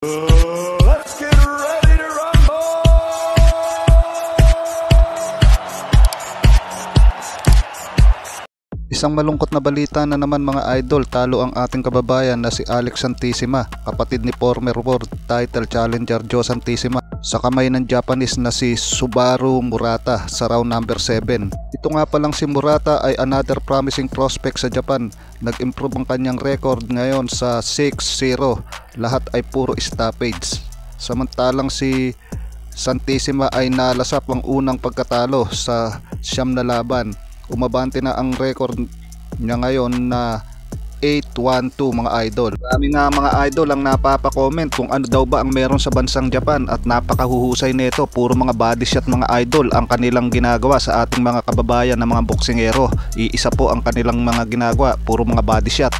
Let's get ready to rumble! Isang malungkot na balita na naman mga idol, talo ang ating kababayan na si Alex Santissima, kapatid ni former world title challenger Joe Santissima, sa kamay ng Japanese na si Subaru Murata sa round number 7. Ito nga palang si Murata ay another promising prospect sa Japan. Nag-improve ang kanyang record ngayon sa 6-0, lahat ay puro stoppage. Samantalang si Santissima ay nalasap ang unang pagkatalo sa 9 na laban. Umabante na ang record niya ngayon na 8-1-2 mga idol. Marami nga mga idol ang napapa-comment kung ano daw ba ang meron sa bansang Japan at napakahuhusay nito. Puro mga body shot mga idol ang kanilang ginagawa sa ating mga kababayan na mga boksingero. Iisa po ang kanilang mga ginagawa, puro mga body shot.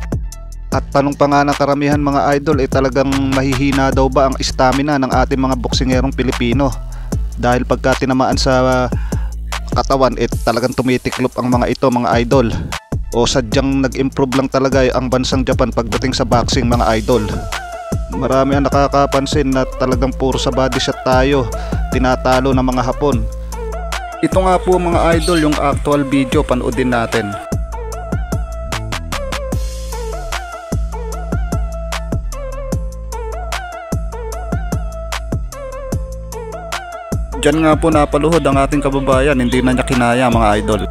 At tanong pa nga ng karamihan mga idol, talagang mahihina daw ba ang stamina ng ating mga boksingerong Pilipino? Dahil pagka tinamaan sa katawan, talagang tumitiklop ang mga ito mga idol, o sadyang nag-improve lang talaga ang bansang Japan pagdating sa boxing mga idol. Marami ang nakakapansin na talagang puro sa body shot tayo tinatalo ng mga Hapon. Ito nga po mga idol yung actual video, panoodin natin. Diyan nga po napaluhod ang ating kababayan, hindi na niya kinaya mga idol.